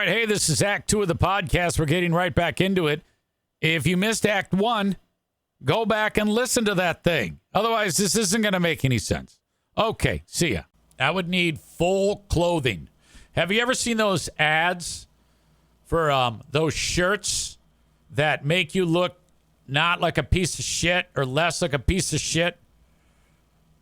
right, hey, this is Act 2 of the podcast. We're getting right back into it. If you missed Act 1, go back and listen to that thing. Otherwise, this isn't going to make any sense. Okay, see ya. I would need full clothing. Have you ever seen those ads for those shirts that make you look not like a piece of shit or less like a piece of shit?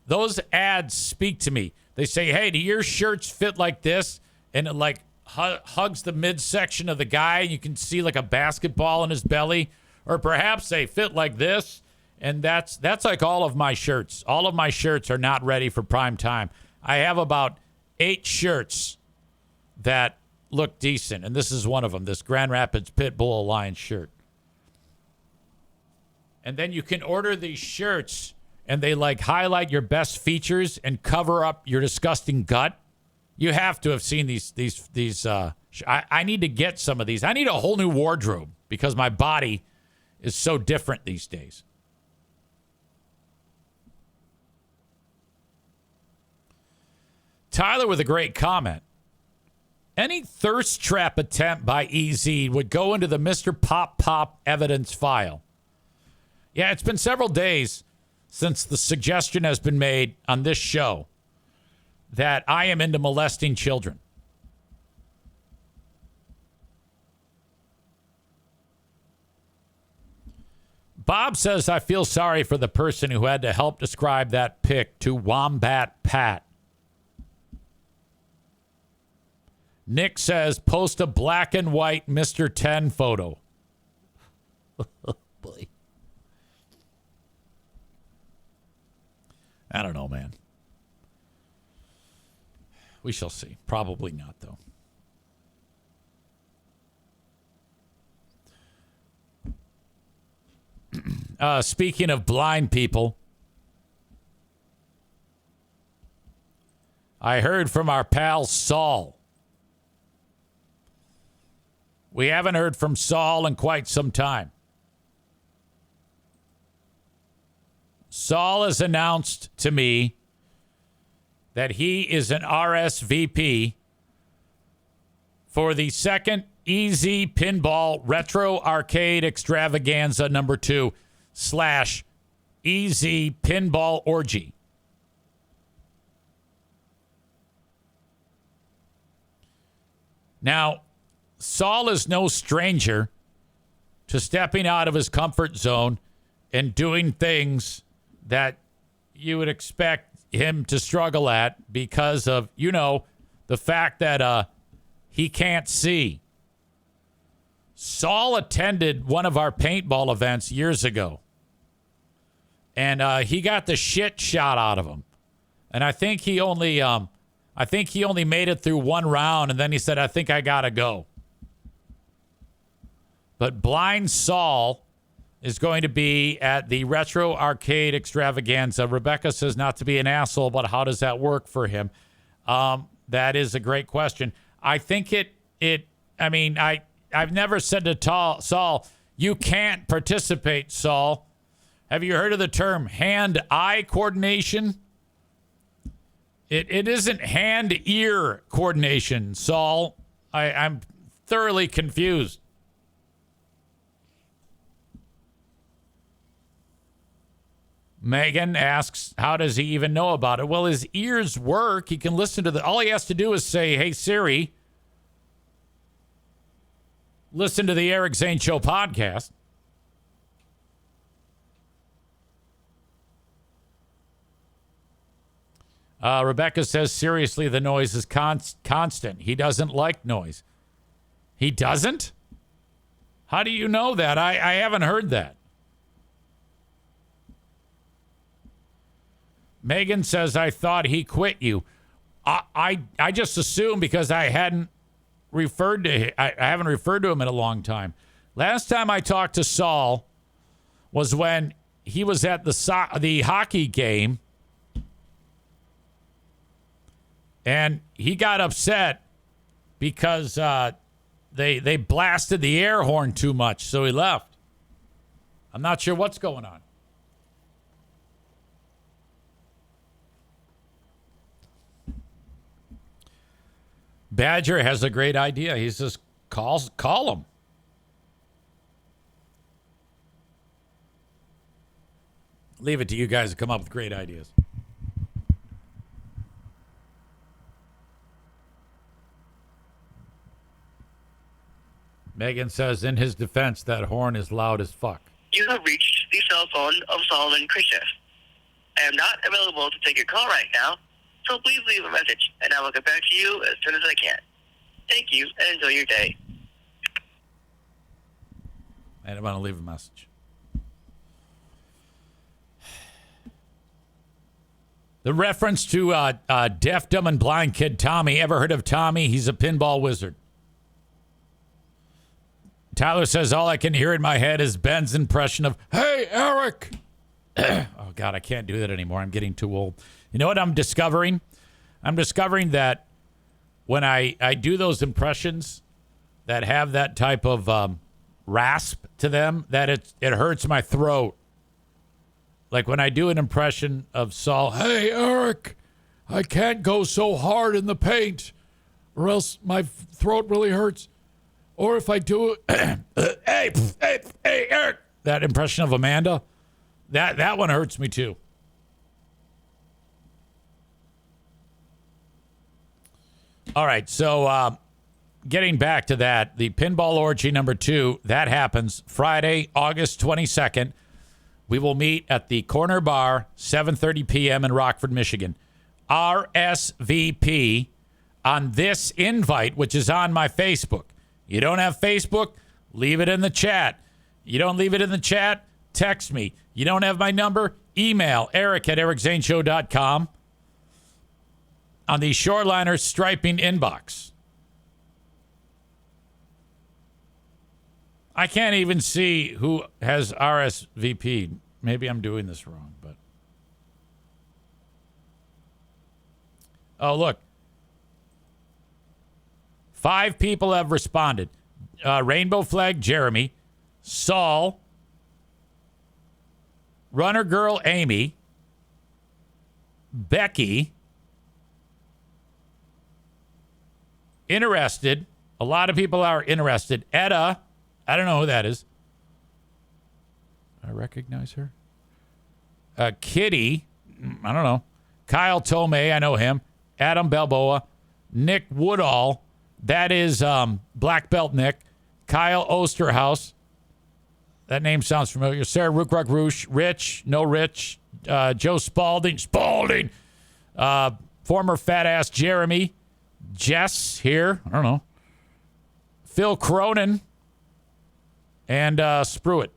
Those ads speak to me. They say, hey, do your shirts fit like this? And it like hugs the midsection of the guy. And you can see like a basketball in his belly. Or perhaps they fit like this. And that's like all of my shirts. All of my shirts are not ready for prime time. I have about 8 shirts that look decent. And this is one of them, this Grand Rapids Pitbull Alliance shirt. And then you can order these shirts and they like highlight your best features and cover up your disgusting gut. You have to have seen these. I need to get some of these. I need a whole new wardrobe because my body is so different these days. Tyler with a great comment. Any thirst trap attempt by EZ would go into the Mr. Pop evidence file. Yeah, it's been several days since the suggestion has been made on this show that I am into molesting children. Bob says, I feel sorry for the person who had to help describe that pic to Wombat Pat. Nick says, post a black and white Mr. 10 photo. Oh, boy. I don't know, man. We shall see. Probably not, though. Speaking of blind people, I heard from our pal Saul. We haven't heard from Saul in quite some time. Saul has announced to me that he is an RSVP for the second EZ Pinball Retro Arcade Extravaganza number 2 / EZ Pinball Orgy. Now, Saul is no stranger to stepping out of his comfort zone and doing things that you would expect him to struggle at because of, the fact that he can't see. Saul attended one of our paintball events years ago, and he got the shit shot out of him. And I think he only made it through one round, and then he said, I think I gotta go. But blind Saul is going to be at the Retro Arcade Extravaganza. Rebecca says not to be an asshole, but how does that work for him? That is a great question. I think I've never said to Saul, you can't participate, Saul. Have you heard of the term hand-eye coordination? It isn't hand-ear coordination, Saul. I'm thoroughly confused. Megan asks, how does he even know about it? Well, his ears work. He can listen to all he has to do is say, hey, Siri, listen to the Eric Zane Show podcast. Rebecca says, seriously, the noise is constant. He doesn't like noise. He doesn't? How do you know that? I haven't heard that. Megan says, I thought he quit you. I just assumed because I haven't referred to him in a long time. Last time I talked to Saul was when he was at the hockey game, and he got upset because they blasted the air horn too much, so he left. I'm not sure what's going on. Badger has a great idea. He says, Call them. Leave it to you guys to come up with great ideas. Megan says, in his defense, that horn is loud as fuck. You have reached the cell phone of Solomon Khrushchev. I am not available to take your call right now, so please leave a message, and I will get back to you as soon as I can. Thank you, and enjoy your day. And I'm going to leave a message. The reference to deaf, dumb, and blind kid Tommy. Ever heard of Tommy? He's a pinball wizard. Tyler says, all I can hear in my head is Ben's impression of, hey, Eric. Oh, God, I can't do that anymore. I'm getting too old. You know what I'm discovering? I'm discovering that when I do those impressions that have that type of rasp to them, that it hurts my throat. Like when I do an impression of Saul, hey, Eric, I can't go so hard in the paint or else my throat really hurts. Or if I do hey, Eric, that impression of Amanda, that one hurts me too. All right, so getting back to that, the Pinball Orgy number 2, that happens Friday, August 22nd. We will meet at the Corner Bar, 7:30 p.m. in Rockford, Michigan. RSVP on this invite, which is on my Facebook. You don't have Facebook? Leave it in the chat. You don't leave it in the chat? Text me. You don't have my number? Email eric@ericzaneshow.com on the Shoreliner Striping inbox. I can't even see who has RSVP. Maybe I'm doing this wrong, but. Oh, look. 5 people have responded. Rainbow Flag Jeremy, Saul, Runner Girl Amy, Becky, interested. A lot of people are interested. Etta, I don't know who that is. I recognize her. Kitty, I don't know. Kyle Tomei, I know him. Adam Balboa, Nick Woodall. That is Black Belt Nick. Kyle Osterhaus. That name sounds familiar. Sarah Rookrock Roosh. Rich. No Rich. Joe Spalding. Former fat ass Jeremy. Jess here. I don't know. Phil Cronin. And Spruitt.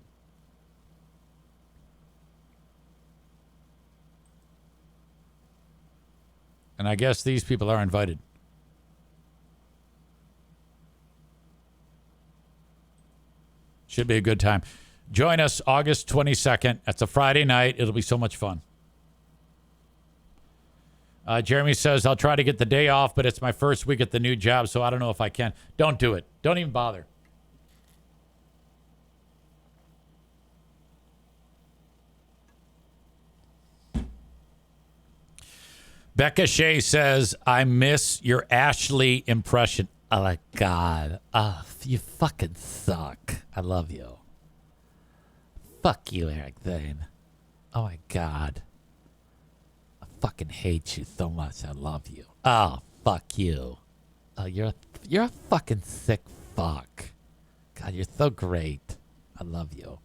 And I guess these people are invited. Should be a good time. Join us August 22nd. That's a Friday night. It'll be so much fun. Jeremy says, I'll try to get the day off, but it's my first week at the new job, so I don't know if I can. Don't do it. Don't even bother. Becca Shea says, I miss your Ashley impression. Oh, my God. Oh, you fucking suck. I love you. Fuck you, Eric Zane. Oh, my God. I fucking hate you so much. I love you. Oh, fuck you. Oh, you're a fucking sick fuck. God, you're so great. I love you.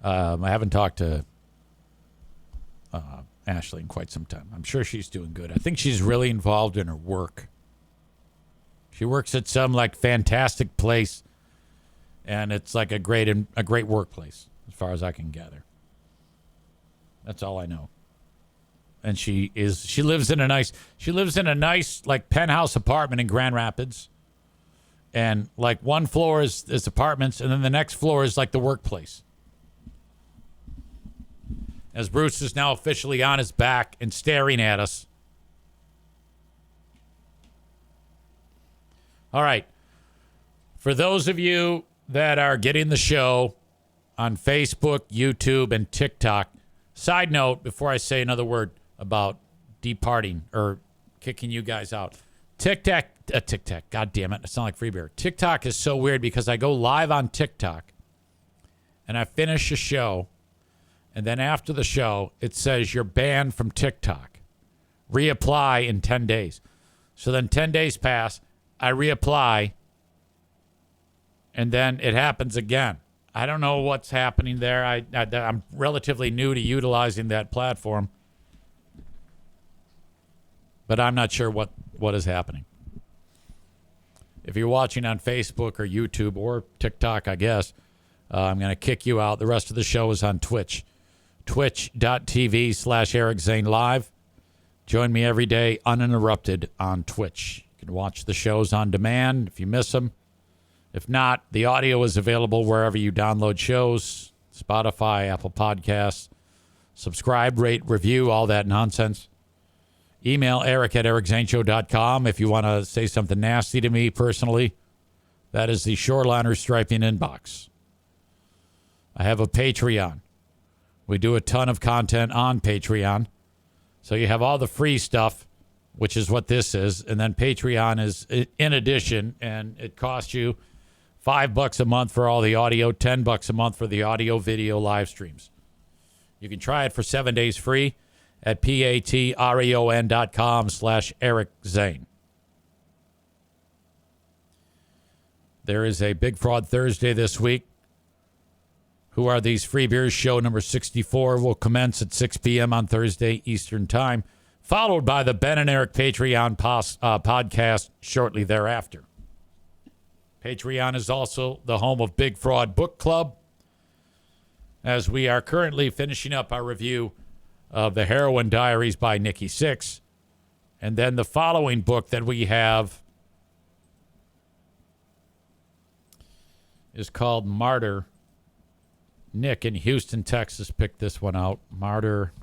I haven't talked to Ashley in quite some time. I'm sure she's doing good. I think she's really involved in her work. She works at some like fantastic place, and it's like a great workplace as far as I can gather. That's all I know. And she lives in a nice like penthouse apartment in Grand Rapids. And like one floor is apartments, and then the next floor is like the workplace. As Bruce is now officially on his back and staring at us. All right. For those of you that are getting the show on Facebook, YouTube, and TikTok, side note, before I say another word about departing or kicking you guys out. TikTok. God damn it. I sound like Free Beer. TikTok is so weird because I go live on TikTok and I finish a show. And then after the show, it says you're banned from TikTok. Reapply in 10 days. So then 10 days pass. I reapply. And then it happens again. I don't know what's happening there. I'm relatively new to utilizing that platform. But I'm not sure what is happening. If you're watching on Facebook or YouTube or TikTok, I guess, I'm going to kick you out. The rest of the show is on Twitch. Twitch.tv/Eric Zane Live. Join me every day uninterrupted on Twitch. You can watch the shows on demand if you miss them. If not, the audio is available wherever you download shows. Spotify, Apple Podcasts. Subscribe, rate, review, all that nonsense. Email eric@ericzaneshow.com if you want to say something nasty to me personally. That is the Shoreliner Striping inbox. I have a Patreon. We do a ton of content on Patreon. So you have all the free stuff, which is what this is. And then Patreon is in addition, and it costs you $5 a month for all the audio, $10 a month for the audio video live streams. You can try it for 7 days free at patreon.com/Eric Zane. There is a Big Fraud Thursday this week. Who Are These Free Beers? Show number 64 will commence at 6 p.m. on Thursday Eastern Time, followed by the Ben and Eric Patreon podcast shortly thereafter. Patreon is also the home of Big Fraud Book Club, as we are currently finishing up our review of The Heroin Diaries by Nikki Sixx. And then the following book that we have is called Martyr. Nick in Houston, Texas picked this one out. Martyr.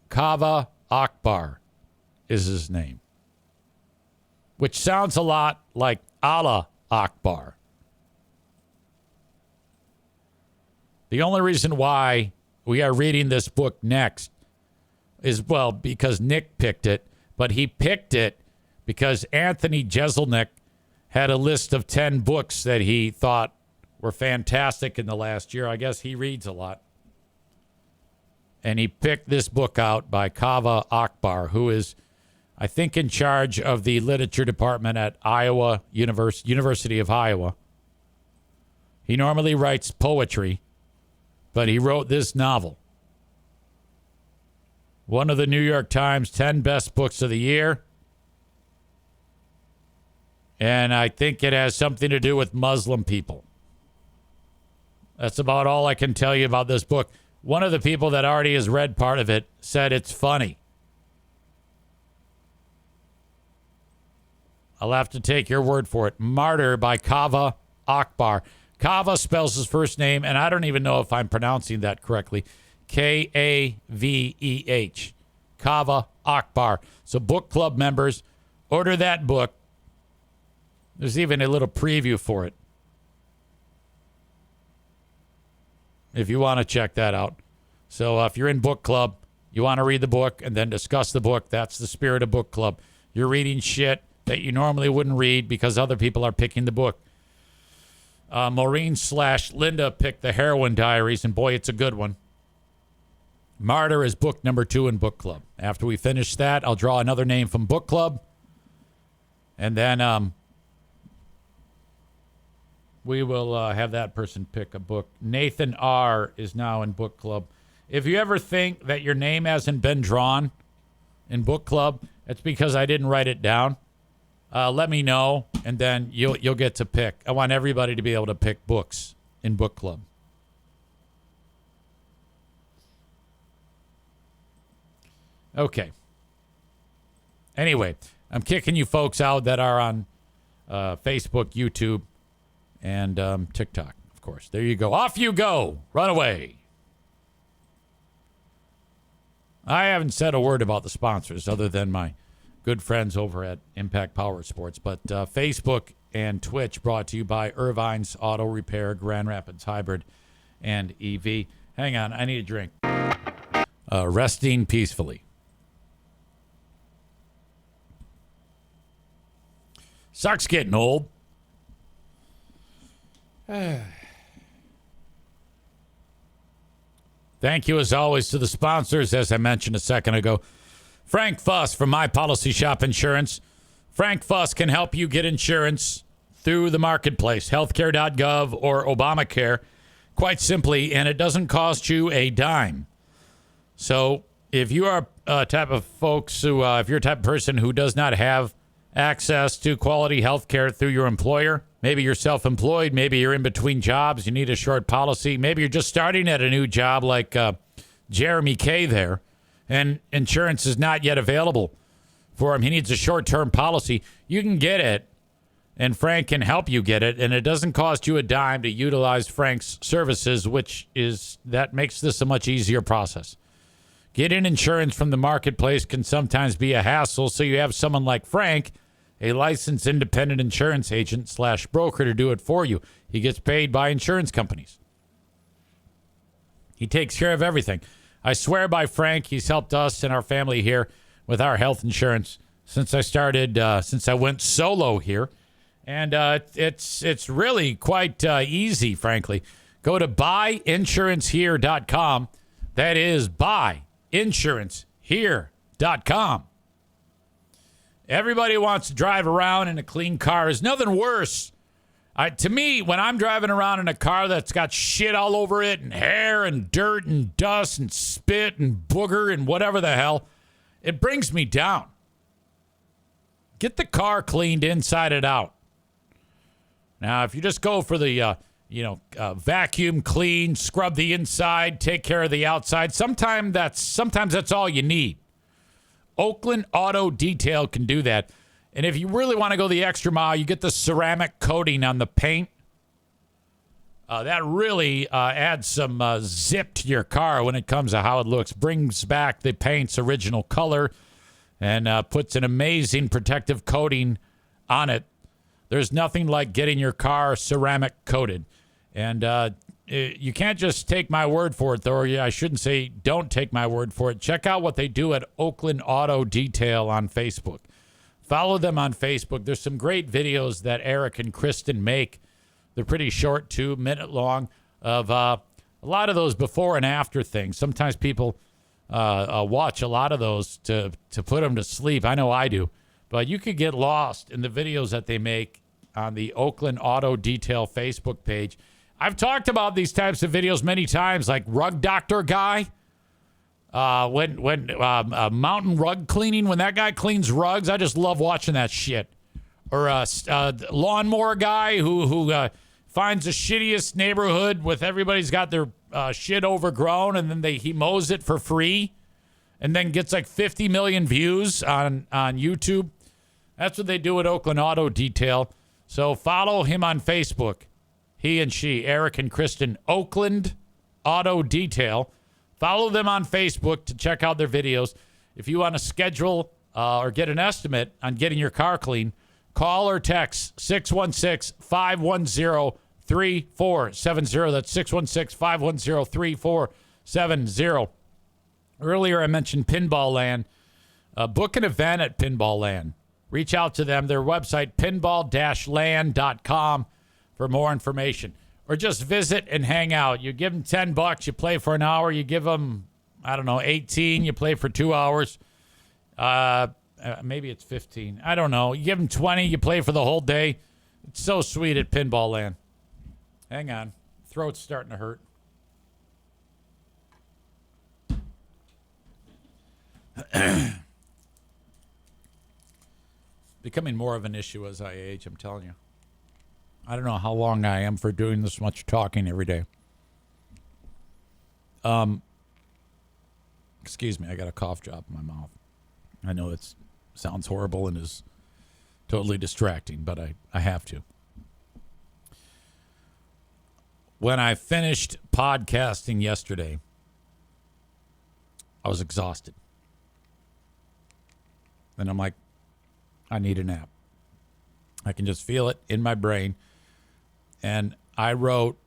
Kava Akbar is his name, which sounds a lot like Allah Akbar. The only reason why we are reading this book next is, well, because Nick picked it, but he picked it because Anthony Jeselnik had a list of 10 books that he thought were fantastic in the last year. I guess he reads a lot. And he picked this book out by Kava Akbar, who is, I think, in charge of the literature department at Iowa University of Iowa. He normally writes poetry, but he wrote this novel. One of the New York Times 10 best books of the year. And I think it has something to do with Muslim people. That's about all I can tell you about this book. One of the people that already has read part of it said it's funny. I'll have to take your word for it. Martyr by Kava Akbar. Kava spells his first name, and I don't even know if I'm pronouncing that correctly. Kaveh. Kava Akbar. So book club members, order that book. There's even a little preview for it, if you want to check that out. So if you're in book club, you want to read the book and then discuss the book, that's the spirit of book club. You're reading shit that you normally wouldn't read because other people are picking the book. Maureen/Linda picked The Heroin Diaries, and boy, it's a good one. Martyr is book number 2 in book club. After we finish that, I'll draw another name from book club, and then we will have that person pick a book. Nathan R. is now in book club. If you ever think that your name hasn't been drawn in book club, it's because I didn't write it down. Let me know, and then you'll get to pick. I want everybody to be able to pick books in book club. Okay. Anyway, I'm kicking you folks out that are on Facebook, YouTube, and TikTok, of course. There you go. Off you go. Run away. I haven't said a word about the sponsors other than my good friends over at Impact Power Sports. But Facebook and Twitch brought to you by Irvine's Auto Repair, Grand Rapids Hybrid, and EV. Hang on. I need a drink. Resting peacefully. Sucks getting old. Thank you, as always, to the sponsors, as I mentioned a second ago. Frank Fuss from My Policy Shop Insurance. Frank Fuss can help you get insurance through the marketplace, healthcare.gov or Obamacare, quite simply, and it doesn't cost you a dime. So if you are a type of folks who, if you're a type of person who does not have access to quality health care through your employer, maybe you're self-employed, maybe you're in between jobs, you need a short policy, maybe you're just starting at a new job like Jeremy K there, and insurance is not yet available for him. He needs a short-term policy. You can get it, and Frank can help you get it, and it doesn't cost you a dime to utilize Frank's services, that makes this a much easier process. Getting insurance from the marketplace can sometimes be a hassle, so you have someone like Frank, a licensed independent insurance agent / broker, to do it for you. He gets paid by insurance companies. He takes care of everything. I swear by Frank, he's helped us and our family here with our health insurance since I went solo here. And it's really quite easy, frankly. Go to buyinsurancehere.com. That is buyinsurancehere.com. Everybody wants to drive around in a clean car. There's nothing worse. To me, when I'm driving around in a car that's got shit all over it and hair and dirt and dust and spit and booger and whatever the hell, it brings me down. Get the car cleaned inside and out. Now, if you just go for the, vacuum clean, scrub the inside, take care of the outside, sometimes that's all you need. Oakland Auto Detail can do that. And if you really want to go the extra mile, you get the ceramic coating on the paint. That really adds some zip to your car when it comes to how it looks. Brings back the paint's original color and puts an amazing protective coating on it. There's nothing like getting your car ceramic coated. And you can't just take my word for it, though. Or I shouldn't say don't take my word for it. Check out what they do at Oakland Auto Detail on Facebook. Follow them on Facebook. There's some great videos that Eric and Kristen make. They're pretty short, 2 minute long, of a lot of those before and after things. Sometimes people watch a lot of those to put them to sleep. I know I do. But you could get lost in the videos that they make on the Oakland Auto Detail Facebook page. I've talked about these types of videos many times, like Rug Doctor Guy. When mountain rug cleaning, when that guy cleans rugs, I just love watching that shit. Or lawnmower guy who finds the shittiest neighborhood with everybody's got their shit overgrown, and then he mows it for free, and then gets like 50 million views on YouTube. That's what they do at Oakland Auto Detail. So follow him on Facebook. He and she, Eric and Kristen, Oakland Auto Detail. Follow them on Facebook to check out their videos. If you want to schedule or get an estimate on getting your car clean, call or text 616-510-3470. That's 616-510-3470. Earlier, I mentioned Pinball Land. Book an event at Pinball Land. Reach out to them. Their website, pinball-land.com, for more information. Or just visit and hang out. You give them $10, you play for an hour. You give them, 18, you play for 2 hours. Maybe it's 15. I don't know. You give them 20, you play for the whole day. It's so sweet at Pinball Land. Hang on. Throat's starting to hurt. Becoming more of an issue as I age, I'm telling you. I don't know how long I am for doing this much talking every day. Excuse me, I got a cough drop in my mouth. I know it sounds horrible and is totally distracting, but I have to. When I finished podcasting yesterday, I was exhausted. And I'm like, I need a nap. I can just feel it in my brain. And I wrote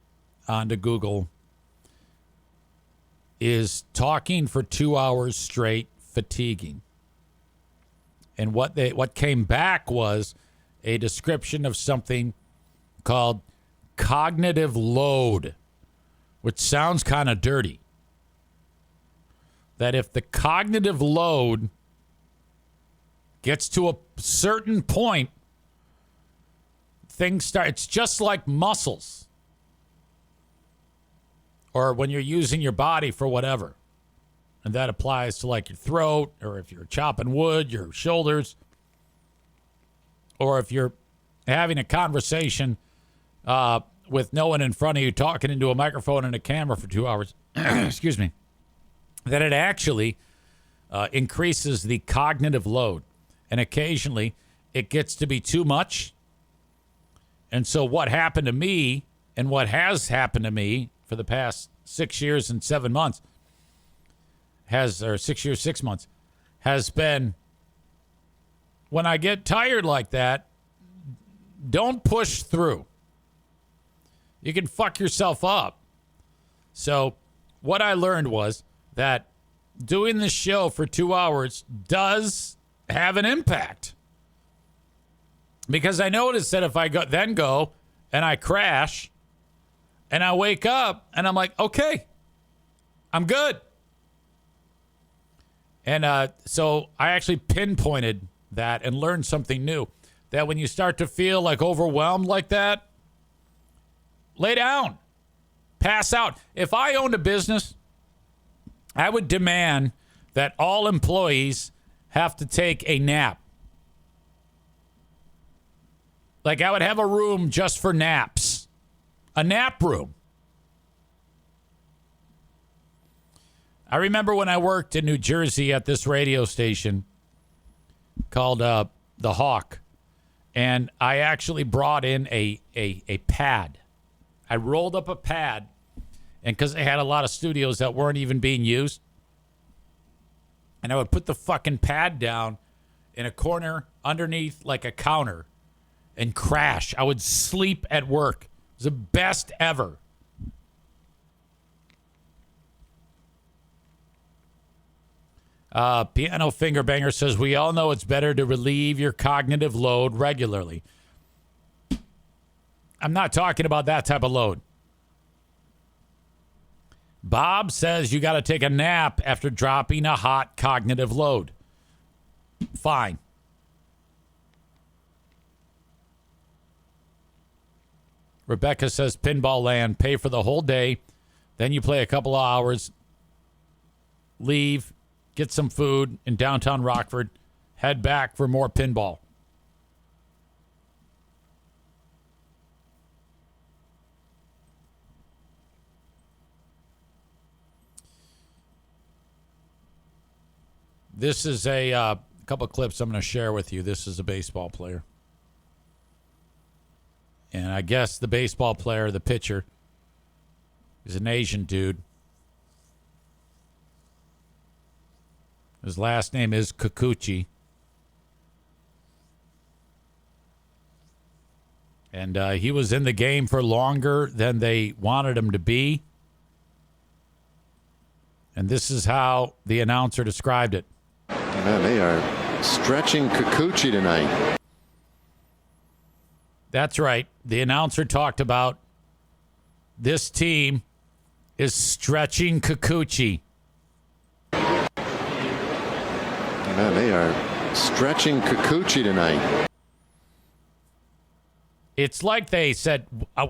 onto Google, is talking for 2 hours straight fatiguing. And what came back was a description of something called cognitive load, which sounds kind of dirty. That if the cognitive load gets to a certain point, things start, it's just like muscles. Or when you're using your body for whatever. And that applies to like your throat, or if you're chopping wood, your shoulders, or if you're having a conversation with no one in front of you, talking into a microphone and a camera for 2 hours, excuse me, that it actually increases the cognitive load. And occasionally it gets to be too much. And so what happened to me, and what has happened to me for the past 6 years and 7 months, or 6 years, 6 months, has been, when I get tired like that, don't push through. You can fuck yourself up. So what I learned was that doing the show for 2 hours does have an impact. Because I noticed that if I go and I crash and I wake up and I'm like, okay, I'm good. And so I actually pinpointed that and learned something new. That when you start to feel like overwhelmed like that, lay down, pass out. If I owned a business, I would demand that all employees have to take a nap. Like I would have a room just for naps, a nap room. I remember when I worked in New Jersey at this radio station called The Hawk, and I actually brought in a pad. I rolled up a pad, and because they had a lot of studios that weren't even being used, and I would put the fucking pad down in a corner underneath like a counter and crash. I would sleep at work. It was the best ever. Piano Finger Banger says, we all know it's better to relieve your cognitive load regularly. I'm not talking about that type of load. Bob says you got to take a nap after dropping a hot cognitive load. Fine. Rebecca says, Pinball Land, pay for the whole day. Then you play a couple of hours, leave, get some food in downtown Rockford, head back for more pinball. This is a couple of clips I'm going to share with you. This is a baseball player. And I guess the baseball player, the pitcher, is an Asian dude. His last name is Kikuchi. And he was in the game for longer than they wanted him to be. And this is how the announcer described it. Man, they are stretching Kikuchi tonight. That's right. The announcer talked about this team is stretching Kikuchi. Man, they are stretching Kikuchi tonight. It's like they said,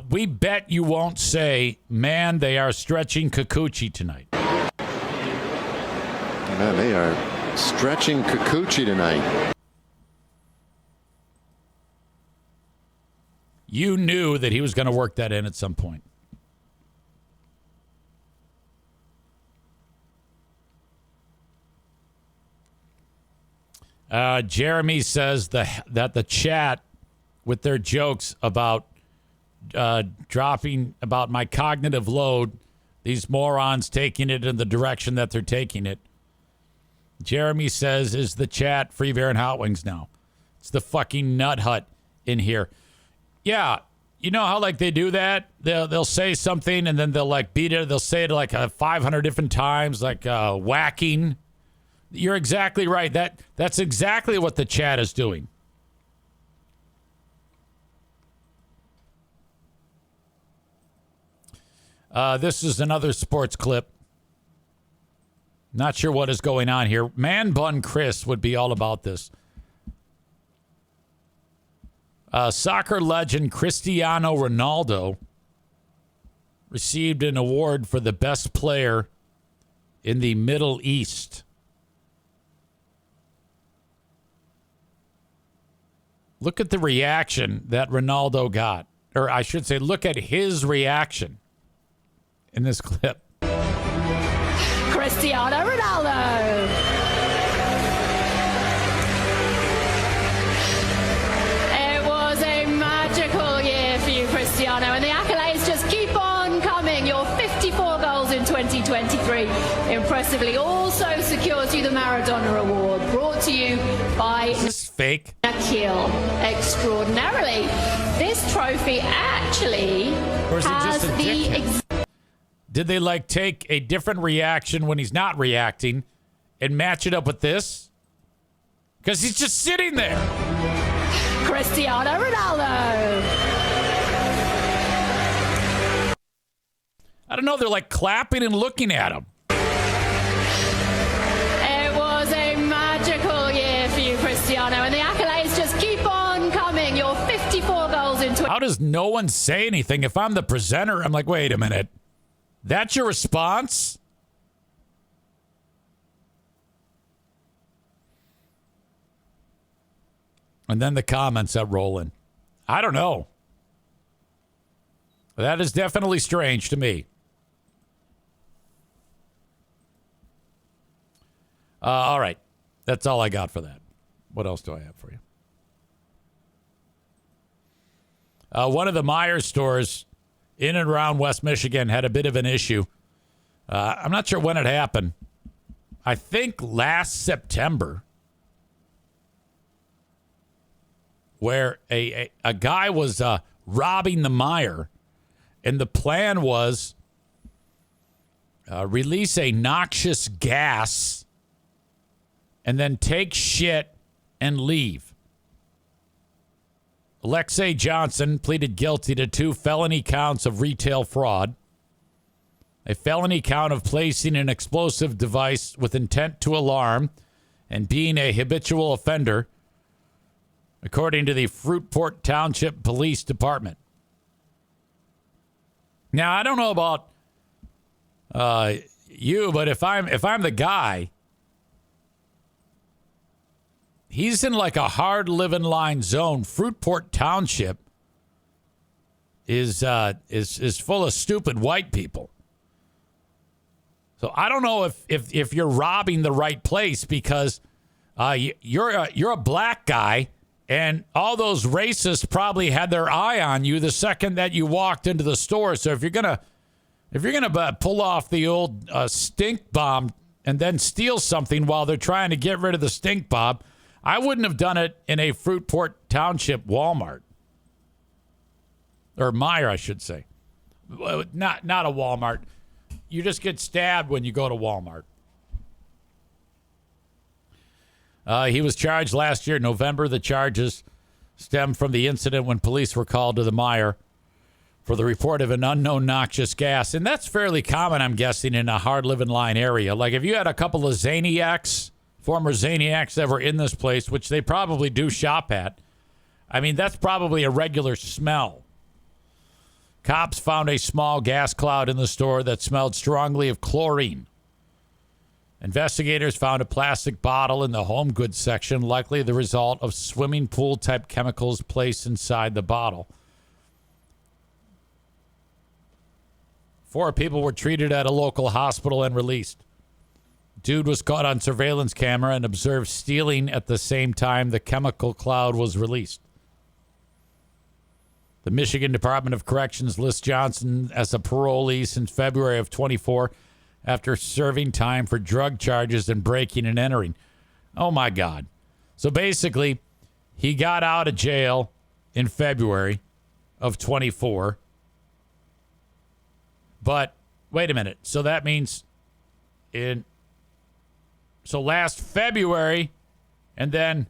we bet you won't say, man, they are stretching Kikuchi tonight. Man, they are stretching Kikuchi tonight. You knew that he was going to work that in at some point. Jeremy says that the chat with their jokes about dropping about my cognitive load, these morons taking it in the direction that they're taking it. Jeremy says, is the chat free beer and hot wings now? It's the fucking nut hut in here. Yeah, You know how like they do that? They'll say something and then they'll like beat it. They'll say it like 500 different times, like whacking. You're exactly right. That's exactly what the chat is doing. This is another sports clip. Not sure what is going on here. Man Bun Chris would be all about this. Soccer legend Cristiano Ronaldo received an award for the best player in the Middle East. Look at the reaction that Ronaldo got. Or I should say, look at his reaction in this clip. Cristiano Ronaldo. It was a magical year for you, Cristiano, and the accolades just keep on coming. Your 54 goals in 2023 impressively also secures you the Maradona Award, brought to you by... Is this fake? Akil. Extraordinarily, this trophy actually Or is it has just a the... dickhead? Did they like take a different reaction when he's not reacting and match it up with this? Because he's just sitting there. Cristiano Ronaldo. I don't know. They're like clapping and looking at him. It was a magical year for you, Cristiano, and the accolades just keep on coming. Your 54 goals in... How does no one say anything? If I'm the presenter, I'm like, wait a minute. That's your response? And then the comments that roll in. I don't know. That is definitely strange to me. All right. That's all I got for that. What else do I have for you? One of the Myers stores in and around West Michigan had a bit of an issue. I'm not sure when it happened. I think last September, where a guy was robbing the Meijer, and the plan was release a noxious gas and then take shit and leave. Alexei Johnson pleaded guilty to 2 felony counts of retail fraud, a felony count of placing an explosive device with intent to alarm, and being a habitual offender, according to the Fruitport Township Police Department. Now, I don't know about you, but if I'm the guy, he's in like a hard living line zone. Fruitport Township is full of stupid white people. So I don't know if you're robbing the right place, because you're a black guy, and all those racists probably had their eye on you the second that you walked into the store. So if you're gonna pull off the old stink bomb and then steal something while they're trying to get rid of the stink bomb, I wouldn't have done it in a Fruitport Township Walmart. Or Meijer, I should say. Not a Walmart. You just get stabbed when you go to Walmart. He was charged last year in November. The charges stem from the incident when police were called to the Meijer for the report of an unknown noxious gas. And that's fairly common, I'm guessing, in a hard living line area. Like if you had a couple of Zaniacs, former Zaniacs that were in this place, which they probably do shop at, I mean, that's probably a regular smell. Cops found a small gas cloud in the store that smelled strongly of chlorine. Investigators found a plastic bottle in the home goods section, likely the result of swimming pool type chemicals placed inside the bottle. 4 people were treated at a local hospital and released. Dude was caught on surveillance camera and observed stealing at the same time the chemical cloud was released. The Michigan Department of Corrections lists Johnson as a parolee since February of 24 after serving time for drug charges and breaking and entering. Oh, my God. So basically, he got out of jail in February of 24. But wait a minute. So that means last February and then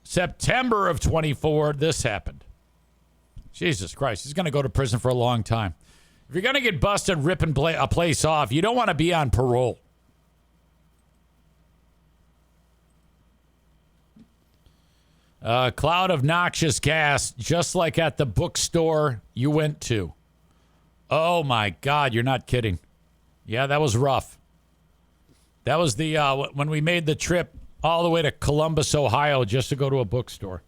September of 24, this happened. Jesus Christ. He's going to go to prison for a long time. If you're going to get busted ripping a place off, you don't want to be on parole. A cloud of noxious gas, just like at the bookstore you went to. Oh, my God. You're not kidding. Yeah, that was rough. That was the when we made the trip all the way to Columbus, Ohio, just to go to a bookstore.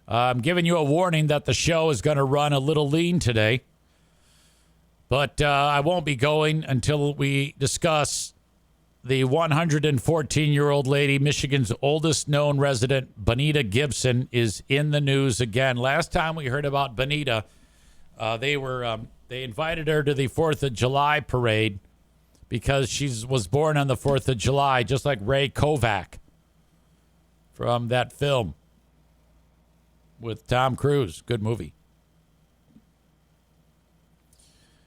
I'm giving you a warning that the show is going to run a little lean today. But I won't be going until we discuss the 114-year-old lady, Michigan's oldest known resident, Bonita Gibson, is in the news again. Last time we heard about Bonita, they invited her to the 4th of July parade because she was born on the 4th of July, just like Ray Kovac from that film with Tom Cruise. Good movie.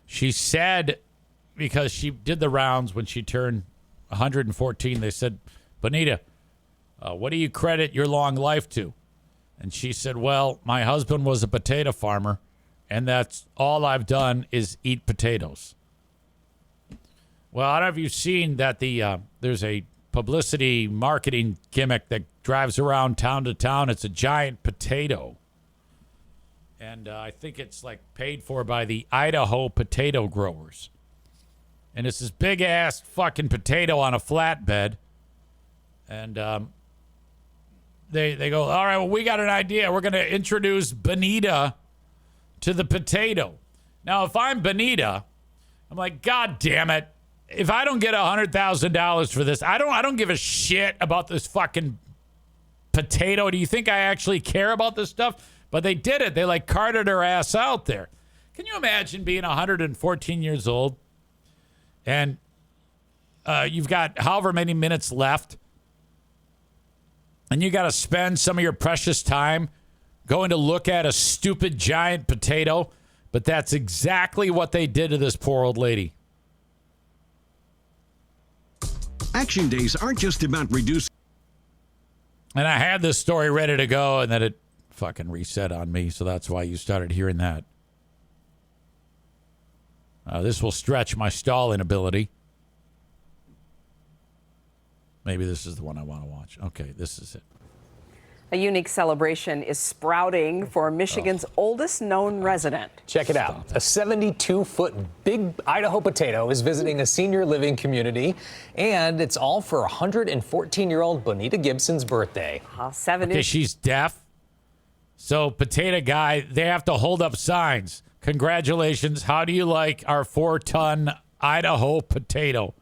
She said, because she did the rounds when she turned 114, they said, Bonita, what do you credit your long life to? And she said, well, my husband was a potato farmer, and that's all I've done is eat potatoes. Well, I don't know if you've seen that there's a publicity marketing gimmick that drives around town to town. It's a giant potato. And I think it's like paid for by the Idaho potato growers. And it's this big ass fucking potato on a flatbed. And they go, all right, well, we got an idea. We're going to introduce Bonita to the potato. Now, if I'm Bonita, I'm like, God damn it. If I don't get $100,000 for this, I don't give a shit about this fucking potato. Do you think I actually care about this stuff? But they did it. They like carted her ass out there. Can you imagine being 114 years old and you've got however many minutes left and you got to spend some of your precious time going to look at a stupid giant potato? But that's exactly what they did to this poor old lady. Action days aren't just about reducing. And I had this story ready to go, and then it fucking reset on me, so that's why you started hearing that. This will stretch my stalling ability. Maybe this is the one I want to watch. Okay, this is it. A unique celebration is sprouting for Michigan's oldest known resident. Check it out. A 72-foot big Idaho potato is visiting a senior living community, and it's all for 114-year-old Bonita Gibson's birthday. Okay, she's deaf. So, potato guy, they have to hold up signs. Congratulations. How do you like our 4-ton Idaho potato?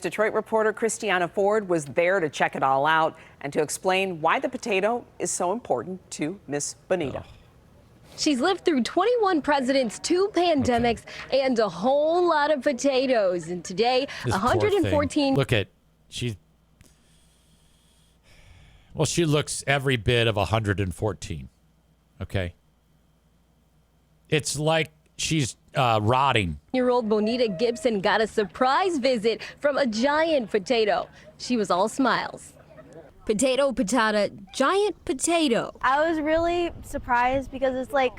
Detroit reporter Christiana Ford was there to check it all out and to explain why the potato is so important to Miss Bonita. She's lived through 21 presidents, 2 pandemics, and a whole lot of potatoes. And today, This 114. Look at, she looks every bit of 114. Okay. It's like she's rotting. Year-old Bonita Gibson got a surprise visit from a giant potato. She was all smiles. Potato, patata, giant potato. I was really surprised because it's like,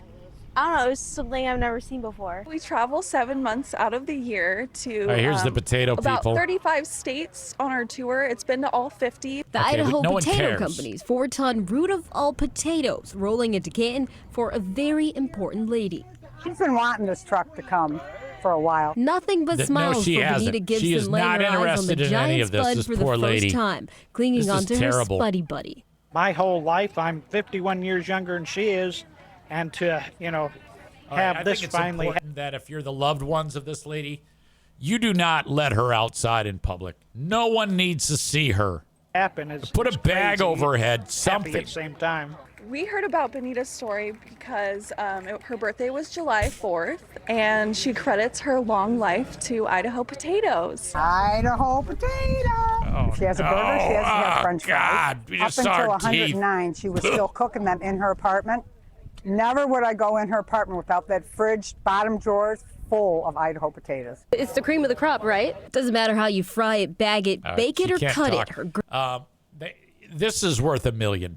I don't know, it's something I've never seen before. We travel 7 months out of the year to All right, here's the potato about people. 35 states on our tour. It's been to all 50. The Okay, Idaho no one Potato cares. Company's 4-ton root of all potatoes rolling into Canton for a very important lady. She's been wanting this truck to come for a while. Nothing but No, smiles she for hasn't. Bonita Gibson She is laying not her eyes on the interested in any giant of this, spud this for the poor first lady. time, clinging This is onto her terrible. spuddy buddy. My whole life, I'm 51 years younger than she is, and to, All right, have I this think it's finally important that if you're the loved ones of this lady, you do not let her outside in public. No one needs to see her. happen. Put a bag over her head, Happy something. at the same time. We heard about Bonita's story because her birthday was July 4th, and she credits her long life to Idaho potatoes. Idaho potato. If she has a burger, she has to have French fries. God, we Up just until saw her 109, she was still cooking them in her apartment. Never would I go in her apartment without that fridge, bottom drawers full of Idaho potatoes. It's the cream of the crop, right? Doesn't matter how you fry it, bag it, bake it, or cut it. This is worth $1 million.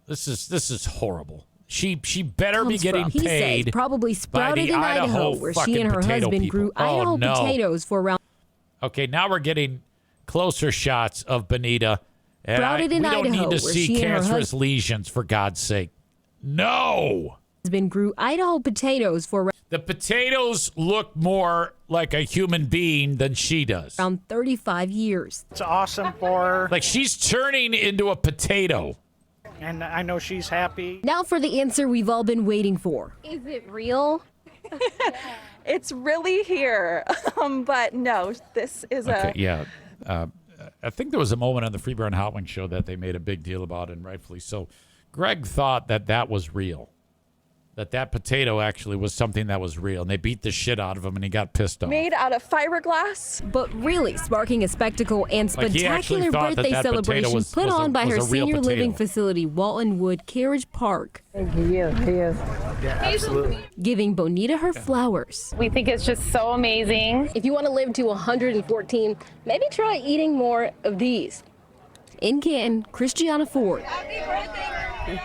This is horrible. She better be getting He paid. says probably by the sprouted in Idaho, where she and her husband people. grew Idaho potatoes for around. Okay, now we're getting closer shots of Bonita. And Sprouted in we don't Idaho, need to where see she and her cancerous lesions, for God's sake. No! Husband grew Idaho potatoes for The potatoes look more like a human being than she does. around 35 years. It's awesome for her. Like, she's turning into a potato. And I know she's happy. Now for the answer we've all been waiting for. Is it real? It's really here. But no, this is Okay, yeah. I think there was a moment on the Free Beer and Hot Wings show that they made a big deal about, and rightfully so. Greg thought that was real. That potato actually was something that was real, and they beat the shit out of him, and he got pissed off. made out of fiberglass. But really sparking a spectacle and Like, he actually spectacular thought birthday that potato celebration was put a- on by was her a real senior living potato. facility, Walton Wood Carriage Park. Thank you. He is. Yeah, absolutely. Giving Bonita her flowers. We think it's just so amazing. If you want to live to 114, maybe try eating more of these. In Canton, Christiana Ford.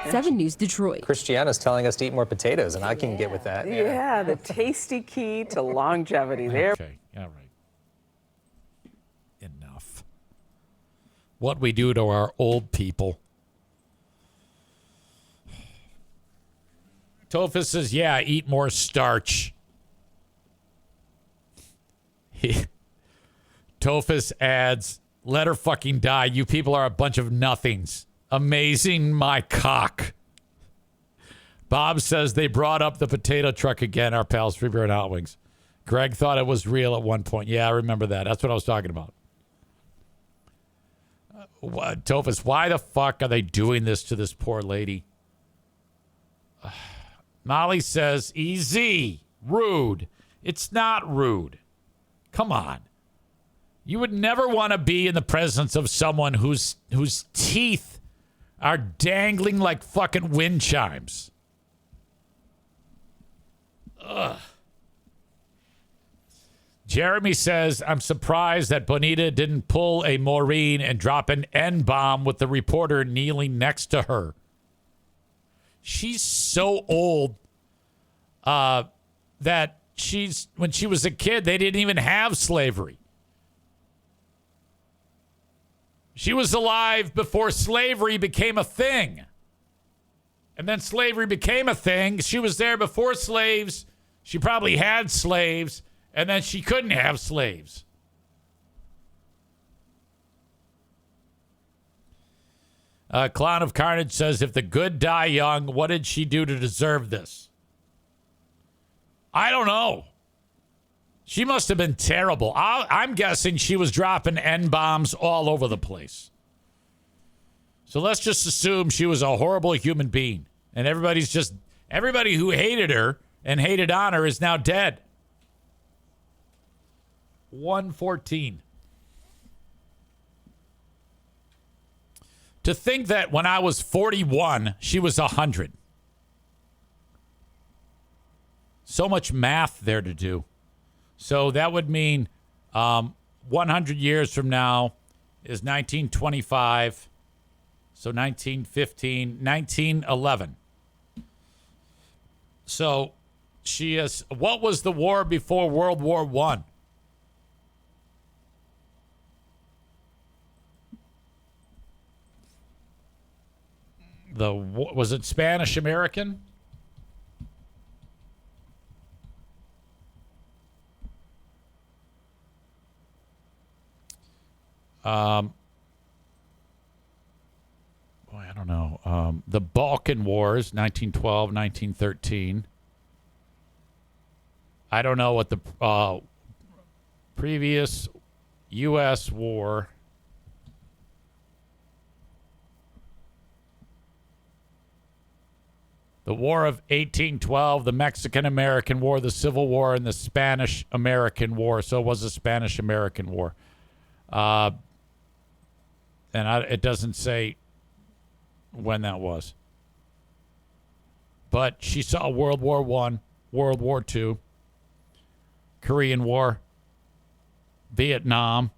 7 News Detroit. Christiana's telling us to eat more potatoes, and I can get with that. Yeah, the tasty key to longevity there. Okay, all right. Enough. What we do to our old people. Tophus says, yeah, eat more starch. Tophus adds, let her fucking die. You people are a bunch of nothings. Amazing my cock. Bob says they brought up the potato truck again, our pals, Free Beer and Hot Wings. Greg thought it was real at one point. Yeah, I remember that. That's what I was talking about. Tophus, why the fuck are they doing this to this poor lady? Molly says, easy, rude. It's not rude. Come on. You would never want to be in the presence of someone whose teeth are dangling like fucking wind chimes. Ugh. Jeremy says, I'm surprised that Bonita didn't pull a Maureen and drop an N-bomb with the reporter kneeling next to her. She's so old that when she was a kid, they didn't even have slavery. She was alive before slavery became a thing. And then slavery became a thing. She was there before slaves. She probably had slaves. And then she couldn't have slaves. Clown of Carnage says, if the good die young, what did she do to deserve this? I don't know. She must have been terrible. I'm guessing she was dropping N-bombs all over the place. So let's just assume she was a horrible human being. And everybody who hated her and hated on her is now dead. 114. To think that when I was 41, she was 100. So much math there to do. So that would mean 100 years from now is 1925. So 1915, 1911. So she is. What was the war before World War I? Was it Spanish American? I don't know. The Balkan Wars, 1912, 1913. I don't know what the previous U.S. war. The War of 1812, the Mexican-American War, the Civil War, and the Spanish-American War. So it was a Spanish-American War. It doesn't say when that was. But she saw World War I, World War II, Korean War, Vietnam.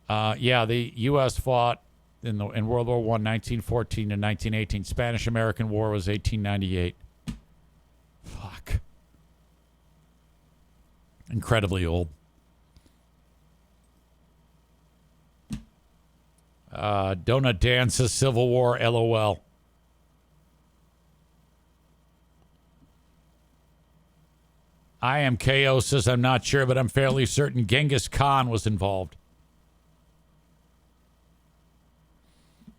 The U.S. fought in World War I, 1914 to 1918. Spanish-American War was 1898. Fuck. Incredibly old. Donut Dan says Civil War, LOL. I am KO says I'm not sure, but I'm fairly certain Genghis Khan was involved.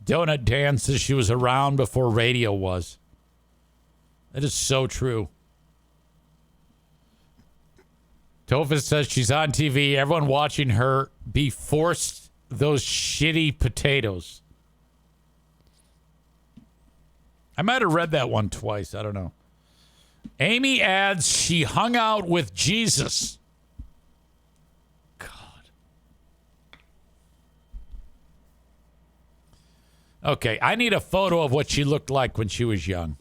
Donut Dan says she was around before radio was. That is so true. Tofa says she's on TV. Everyone watching her be forced those shitty potatoes. I might have read that one twice. I don't know. Amy adds she hung out with Jesus. God. Okay, I need a photo of what she looked like when she was young.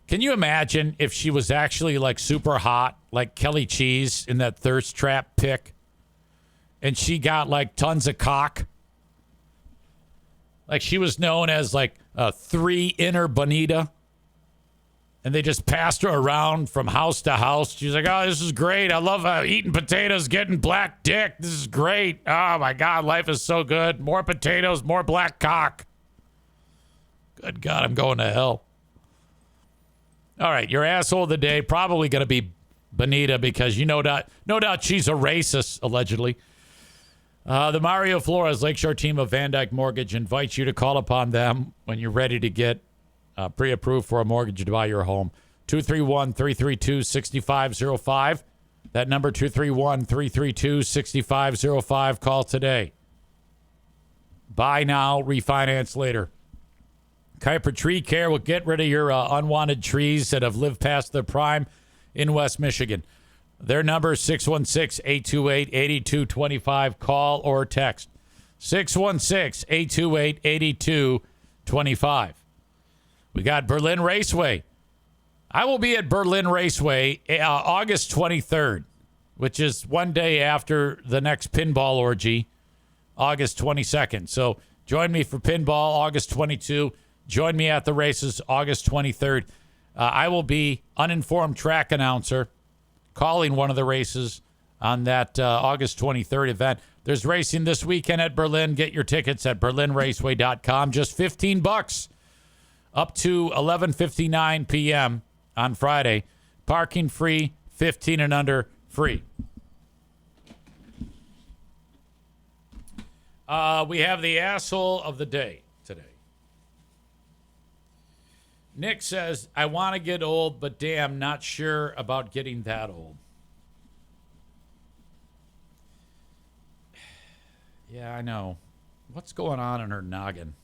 Can you imagine if she was actually like super hot, like Kelly Cheese in that thirst trap pic, and she got like tons of cock? Like she was known as like a 3-inner bonita, and they just passed her around from house to house. She's like, oh, this is great. I love eating potatoes, getting black dick. This is great. Oh my God, life is so good. More potatoes, more black cock. Good God, I'm going to hell. All right, your asshole of the day probably going to be Bonita because no doubt she's a racist, allegedly. The Mario Flores Lakeshore team of Van Dyke Mortgage invites you to call upon them when you're ready to get pre-approved for a mortgage to buy your home. 231-332-6505. That number, 231-332-6505. Call today. Buy now, refinance later. Kuiper Tree Care will get rid of your unwanted trees that have lived past their prime in West Michigan. Their number is 616-828-8225. Call or text. 616-828-8225. We got Berlin Raceway. I will be at Berlin Raceway August 23rd, which is one day after the next pinball orgy, August 22nd. So join me for pinball August 22. Join me at the races August 23rd. I will be uninformed track announcer calling one of the races on that August 23rd event. There's racing this weekend at Berlin. Get your tickets at berlinraceway.com. Just $15 up to 11:59 p.m. on Friday. Parking free, 15 and under free. We have the asshole of the day today. Nick says, I want to get old, but damn, not sure about getting that old. Yeah, I know. What's going on in her noggin?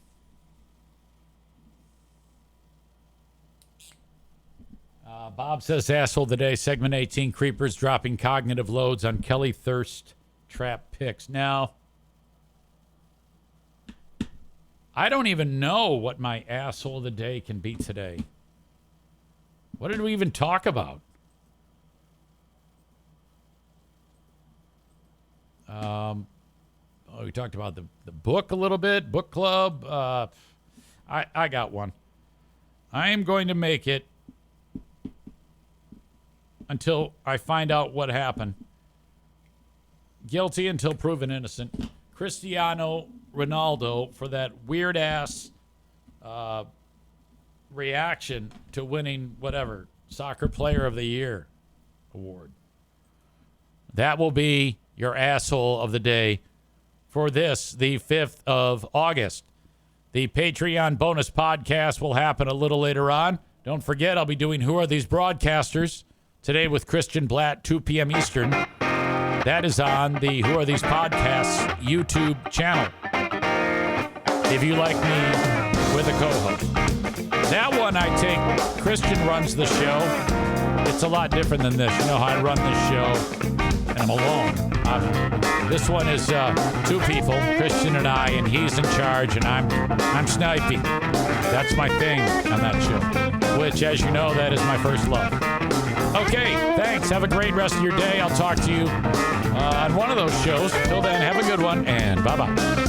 Bob says, asshole of the day, segment 18, creepers dropping cognitive loads on Kelly Thirst trap picks. Now, I don't even know what my asshole of the day can be today. What did we even talk about? We talked about the book a little bit, book club. I got one. I am going to make it until I find out what happened. Guilty until proven innocent. Cristiano Ronaldo for that weird-ass reaction to winning whatever Soccer Player of the Year award. That will be your asshole of the day for this, the 5th of August. The Patreon bonus podcast will happen a little later on. Don't forget, I'll be doing Who Are These Broadcasters today with Christian Blatt, 2 p.m. Eastern. That is on the Who Are These Podcasts YouTube channel. If you like me with a co-host. That one, I take, Christian runs the show. It's a lot different than this. You know how I run this show. and I'm alone. This one is two people, Christian and I, and he's in charge, and I'm sniping. That's my thing on that show, which, as you know, that is my first love. Okay, thanks. Have a great rest of your day. I'll talk to you on one of those shows. Till then, have a good one, and bye-bye.